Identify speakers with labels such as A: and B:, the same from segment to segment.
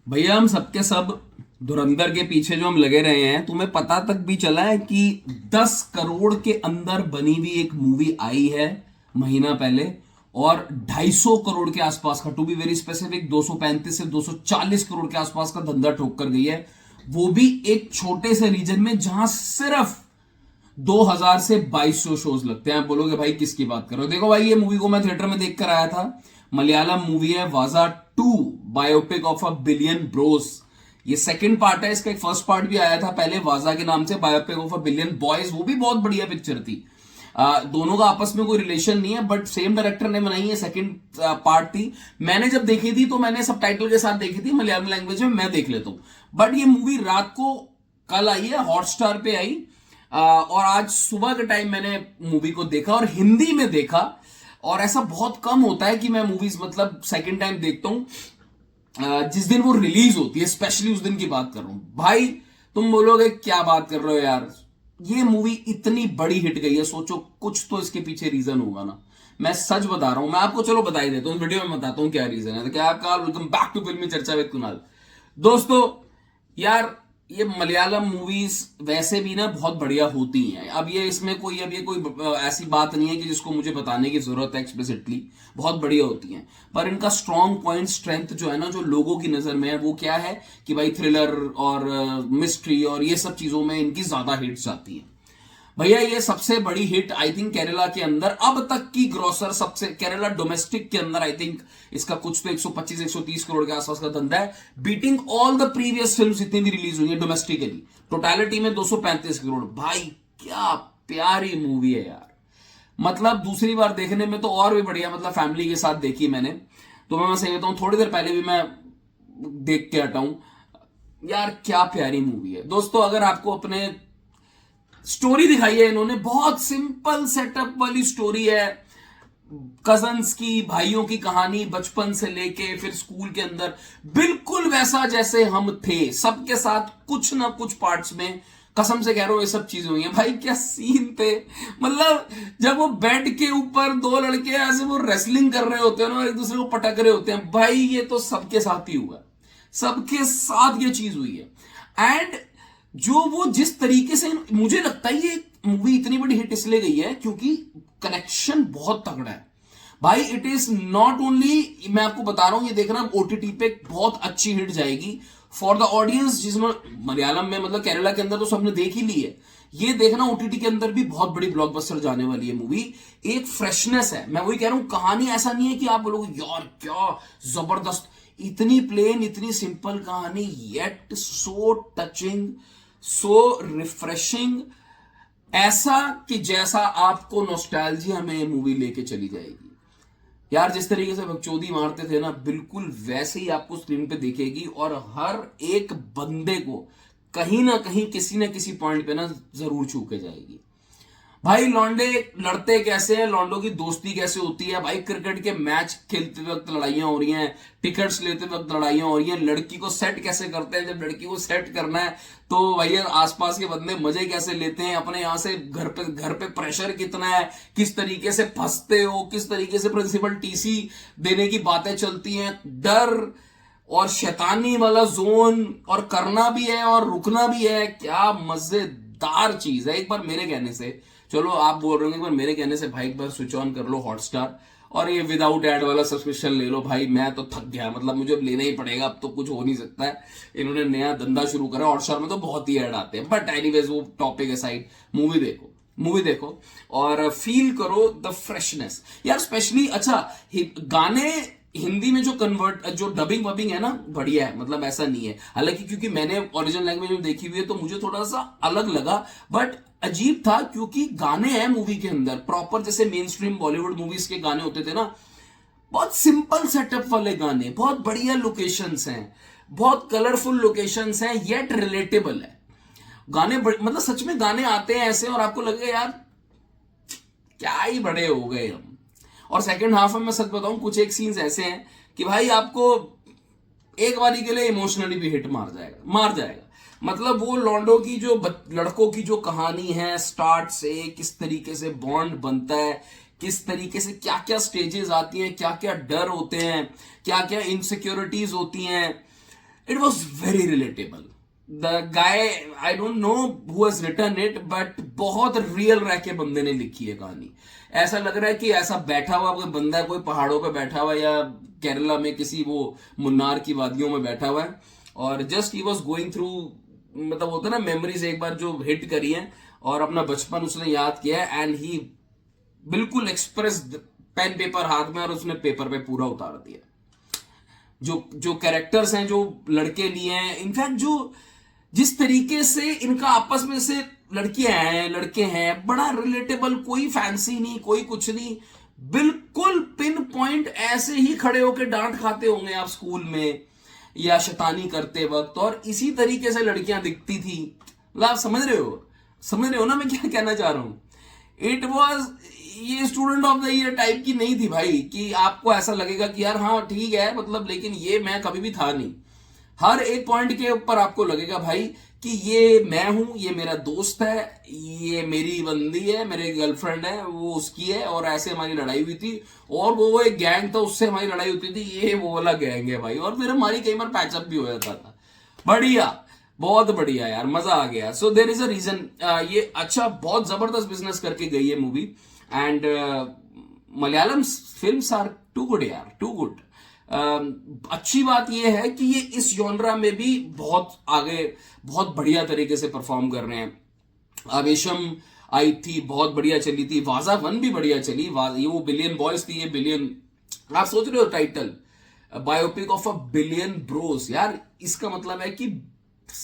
A: भैया हम सबके सब धुरंधर के पीछे जो हम लगे रहे हैं, तुम्हें पता तक भी चला है कि 10 करोड़ के अंदर बनी हुई एक मूवी आई है महीना पहले, और 250 करोड़ के आसपास का, टू बी वेरी स्पेसिफिक 235 से 240 करोड़ के आसपास का धंधा ठोक कर गई है। वो भी एक छोटे से रीजन में जहां सिर्फ 2000 से 2200 शोज लगते हैं। आप बोलोगे भाई किसकी बात कर रहे हो? देखो भाई, ये मूवी को मैं थिएटर में देख कर आया था। मलयालम मूवी है वाजा 2, biopic of a billion Bros. ये सेकंड पार्ट है, इसका एक फर्स्ट पार्ट भी आया था पहले वाजा के नाम से, biopic of a billion boys. वो भी बहुत बढ़िया पिक्चर थी। दोनों का आपस में कोई रिलेशन नहीं है, बट सेम डायरेक्टर ने बनाई है। सेकंड पार्ट थी, मैंने जब देखी थी तो मैंने सबटाइटल के साथ देखी थी मलयालम लैंग्वेज में, मैं देख लेता हूं। बट ये मूवी रात को कल आई है, हॉटस्टार पे आई। और आज सुबह के टाइम मैंने मूवी को देखा और हिंदी में देखा। और ऐसा बहुत कम होता है कि मैं मूवीज मतलब सेकंड टाइम देखता हूं जिस दिन वो रिलीज होती है, स्पेशली उस दिन की बात कर रहा हूं। भाई तुम बोलोगे क्या बात कर रहे हो यार, ये मूवी इतनी बड़ी हिट गई है, सोचो कुछ तो इसके पीछे रीजन होगा ना। मैं सच बता रहा हूं, मैं आपको चलो बता ही देता हूं, वीडियो में बताता हूं क्या रीजन है। तो क्या आपका वेलकम बैक टू फिल्मी चर्चा विद कुणाल। दोस्तों यार, ये मलयालम मूवीज वैसे भी ना बहुत बढ़िया होती हैं। अब ये इसमें कोई अब ये कोई ऐसी बात नहीं है कि जिसको मुझे बताने की जरूरत है एक्सप्लिसिटली, बहुत बढ़िया होती हैं। पर इनका स्ट्रॉन्ग पॉइंट, स्ट्रेंथ जो है ना, जो लोगों की नजर में है, वो क्या है कि भाई थ्रिलर और मिस्ट्री और ये सब चीजों में इनकी ज्यादा हिट्स आती हैं। भैया ये सबसे बड़ी हिट आई थिंक केरला के अंदर अब तक की ग्रोसर, सबसे केरला डोमेस्टिक के अंदर आई थिंक इसका कुछ तो 125-130 करोड़ के आसपास का धंधा है, beating all the previous films जितनी भी रिलीज हुई है डोमेस्टिकली। टोटलिटी में 235 करोड़। भाई क्या प्यारी मूवी है यार। मतलब दूसरी बार देखने में तो और भी बढ़िया, मतलब फैमिली के साथ देखी मैंने। तो मैं सही बताऊं, थोड़ी देर पहले भी मैं देख के हटा हूं यार। क्या प्यारी मूवी है दोस्तों। अगर आपको अपने स्टोरी दिखाई है इन्होंने, बहुत सिंपल सेटअप वाली स्टोरी है। कजन्स की, भाइयों की कहानी बचपन से लेके फिर स्कूल के अंदर, बिल्कुल वैसा जैसे हम थे, सबके साथ कुछ ना कुछ पार्ट्स में। कसम से कह रहा हूं ये सब चीजें हुई हैं। भाई क्या सीन थे, मतलब जब वो बेड के ऊपर दो लड़के ऐसे वो रेसलिंग कर रहे होते हैं ना, एक दूसरे को पटक रहे होते हैं। भाई ये तो सबके साथ ही हुआ, सबके साथ ये चीज हुई है। एंड जो वो जिस तरीके से, मुझे लगता है ये मूवी इतनी बड़ी हिट इसलिए गई है क्योंकि कनेक्शन बहुत तगड़ा है। भाई इट इज नॉट ओनली, मैं आपको बता रहा हूं, ये देखना ओटीटी पे बहुत अच्छी हिट जाएगी फॉर द ऑडियंस जिसमें मलयालम में, मतलब केरला के अंदर तो सबने देख ही ली है। ये देखना ओटीटी के अंदर भी बहुत बड़ी ब्लॉकबस्टर जाने वाली है मूवी। एक फ्रेशनेस है, मैं वही कह रहा हूं। कहानी ऐसा नहीं है कि आप बोलोगे यार क्या जबरदस्त, इतनी प्लेन इतनी सिंपल कहानी, येट सो टचिंग, सो रिफ्रेशिंग। ऐसा कि जैसा आपको नॉस्टैल्जिया में ये मूवी लेके चली जाएगी यार। जिस तरीके से बकचोदी मारते थे ना, बिल्कुल वैसे ही आपको स्क्रीन पे दिखेगी। और हर एक बंदे को कहीं ना कहीं किसी ना किसी पॉइंट पे ना जरूर छू के जाएगी। भाई लौंडे लड़ते कैसे हैं, लौंडों की दोस्ती कैसे होती है। भाई क्रिकेट के मैच खेलते वक्त लड़ाइयां हो रही हैं, टिकट्स लेते वक्त लड़ाइयां हो रही हैं। लड़की को सेट कैसे करते हैं, जब लड़की को सेट करना है तो भैया आसपास के बंदे मजे कैसे लेते हैं अपने यहां से। घर पे प्रेशर कितना है, किस तरीके से फंसते हो, किस तरीके से प्रिंसिपल टीसी देने की बातें चलती हैं। डर और शैतानी वाला जोन, और करना भी है और रुकना भी है। क्या मजेदार चीज है। एक बार मेरे कहने से, चलो आप बोल रहे हो, एक बार मेरे कहने से भाई एक बार स्विच ऑन कर लो हॉटस्टार और ये विदाउट एड वाला सब्सक्रिप्शन ले लो। भाई मैं तो थक गया, मतलब मुझे अब लेना ही पड़ेगा, अब तो कुछ हो नहीं सकता है। इन्होंने नया धंधा शुरू करा, हॉटस्टार में तो बहुत ही ऐड आते हैं। बट एनीवेज वो टॉपिक असाइड, मूवी देखो, मूवी देखो और फील करो द फ्रेशनेस यार। स्पेशली अच्छा गाने हिंदी में जो कन्वर्ट, जो डबिंग वबिंग है ना, बढ़िया है। मतलब ऐसा नहीं है, हालांकि क्योंकि मैंने ओरिजिनल लैंग्वेज में देखी हुई है तो मुझे थोड़ा सा अलग लगा, बट अजीब था क्योंकि गाने हैं मूवी के अंदर प्रॉपर, जैसे मेन स्ट्रीम बॉलीवुड मूवीज के गाने होते थे ना, बहुत सिंपल सेटअप वाले गाने, बहुत बढ़िया लोकेशंस हैं, बहुत कलरफुल लोकेशंस हैं, येट रिलेटेबल है गाने। मतलब सच में गाने आते हैं ऐसे और आपको लगेगा यार क्या ही बड़े हो गए हम। और सेकंड हाफ में मैं सच बताऊं, कुछ एक सीन्स ऐसे हैं कि भाई आपको एक बारी के लिए इमोशनली भी हिट मार जाएगा, मार जाएगा। मतलब वो लॉन्डो की जो लड़कों की जो कहानी है, स्टार्ट से किस तरीके से बॉन्ड बनता है, किस तरीके से क्या क्या स्टेजेस आती हैं, क्या क्या डर होते हैं, क्या क्या इनसिक्योरिटीज होती हैं। It was very relatable. The guy, I don't know who has written it, but बहुत रियल रह के बंदे ने लिखी है कहानी. ऐसा लग रहा है कि ऐसा बैठा हुआ कोई बंदा है, कोई पहाड़ों पे बैठा हुआ या केरला में किसी वो मुन्नार की वादियों में बैठा हुआ है, और just he was going through, मतलब होता है ना मेमोरीज एक बार जो हिट करी है और अपना बचपन उसने याद किया है, एंड ही बिल्कुल एक्सप्रेस, पेन पेपर हाथ में और उसने पेपर पे पूरा उतार दिया. जो जो कैरेक्टर्स हैं जो लड़के लिए हैं, इनफैक्ट जो जिस तरीके से इनका आपस में से लड़कियां हैं लड़के हैं, बड़ा रिलेटेबल, कोई फैंसी नहीं, कोई कुछ नहीं, बिल्कुल पिन पॉइंट. ऐसे ही खड़े होकर डांट खाते होंगे आप स्कूल में या शैतानी करते वक्त, और इसी तरीके से लड़कियां दिखती थी. मतलब समझ रहे हो ना मैं क्या कहना चाह रहा हूं. इट वॉज, ये student of the year type की नहीं थी भाई कि आपको ऐसा लगेगा कि यार हाँ ठीक है मतलब, लेकिन ये मैं कभी भी था नहीं. हर एक पॉइंट के ऊपर आपको लगेगा भाई कि ये मैं हूं, ये मेरा दोस्त है, ये मेरी बंदी है, मेरी गर्लफ्रेंड है, वो उसकी है, और ऐसे हमारी लड़ाई हुई थी, और वो एक गैंग था उससे हमारी लड़ाई होती थी, ये वो वाला गैंग है भाई, और फिर हमारी कई बार पैचअप भी हो जाता था. बढ़िया, बहुत बढ़िया यार, मजा आ गया. So there is a reason. ये अच्छा, बहुत जबरदस्त बिजनेस करके गई है movie, and Malayalam films are too good यार, टू गुड. अच्छी बात यह है कि ये इस जॉनरा में भी बहुत आगे, बहुत बढ़िया तरीके से परफॉर्म कर रहे हैं. आवेशम आई थी, बहुत बढ़िया चली थी. वाजा 1 भी बढ़िया चली. ये वो बिलियन बॉयज थी, ये बिलियन, आप सोच रहे हो title, biopic of a billion Bros. यार इसका मतलब है कि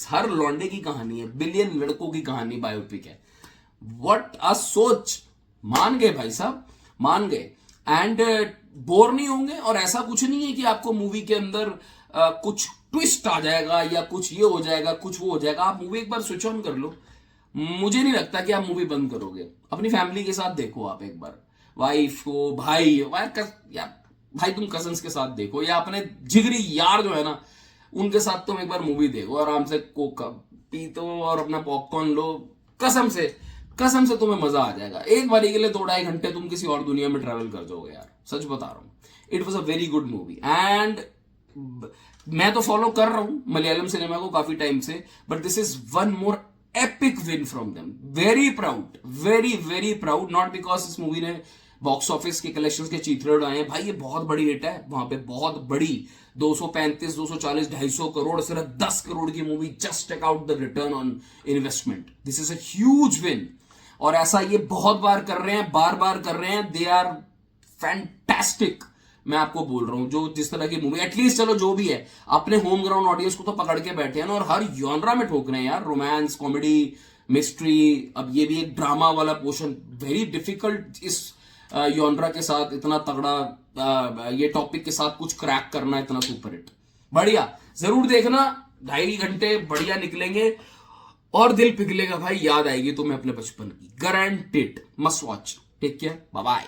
A: हर लौंडे की कहानी है, बिलियन लड़कों की कहानी बायोपिक है. व्हाट अ सोच. मान गए भाई साहब, मान गए. एंड बोर नहीं होंगे, और ऐसा कुछ नहीं है कि आपको मूवी के अंदर कुछ ट्विस्ट आ जाएगा या कुछ ये हो जाएगा, कुछ वो हो जाएगा. आप मूवी एक बार स्विच ऑन कर लो, मुझे नहीं लगता कि आप मूवी बंद करोगे. अपनी फैमिली के साथ देखो आप एक बार, वाइफ को, भाई या भाई तुम कजन्स के साथ देखो, या अपने जिगरी यार जो है ना उनके साथ तुम एक बार मूवी देखो, आराम से कोक पी तो और अपना पॉपकॉर्न लो. कसम से तुम्हें मजा आ जाएगा. एक बारी के लिए 2-2.5 घंटे तुम किसी और दुनिया में ट्रैवल कर जाओगे यार, सच बता रहा हूं. It was a very good movie, and मैं तो फॉलो कर रहा हूं मलयालम सिनेमा को काफी टाइम से, but this is one more epic win from them. Very proud, very very proud. Not because इस मूवी ने बॉक्स ऑफिस के कलेक्शंस के चीथड़े उड़ाए हैं भाई, ये बहुत बड़ी हिट है वहां पे, बहुत बड़ी. 235, 240, 250 करोड़, सिर्फ 10 करोड़ की movie. Just take out the return on investment. This is a huge win. और ऐसा ये बहुत बार कर रहे हैं, बार बार कर रहे हैं. They are fantastic. मैं आपको बोल रहा हूं, जो जिस तरह की मूवी, एटलीस्ट चलो जो भी है, अपने होम ग्राउंड ऑडियंस को तो पकड़ के बैठे हैं ना, और हर जॉनरा में ठोक रहे हैं यार. रोमांस, कॉमेडी, मिस्ट्री, अब ये भी एक ड्रामा वाला पोर्शन. वेरी डिफिकल्ट इस जॉनरा के साथ इतना तगड़ा ये टॉपिक के साथ कुछ क्रैक करना, इतना सुपर हिट. बढ़िया, जरूर देखना. 2.5 घंटे बढ़िया निकलेंगे और दिल पिघलेगा भाई, याद आएगी तुम्हें अपने बचपन की, guaranteed. Must watch. Take care, bye bye.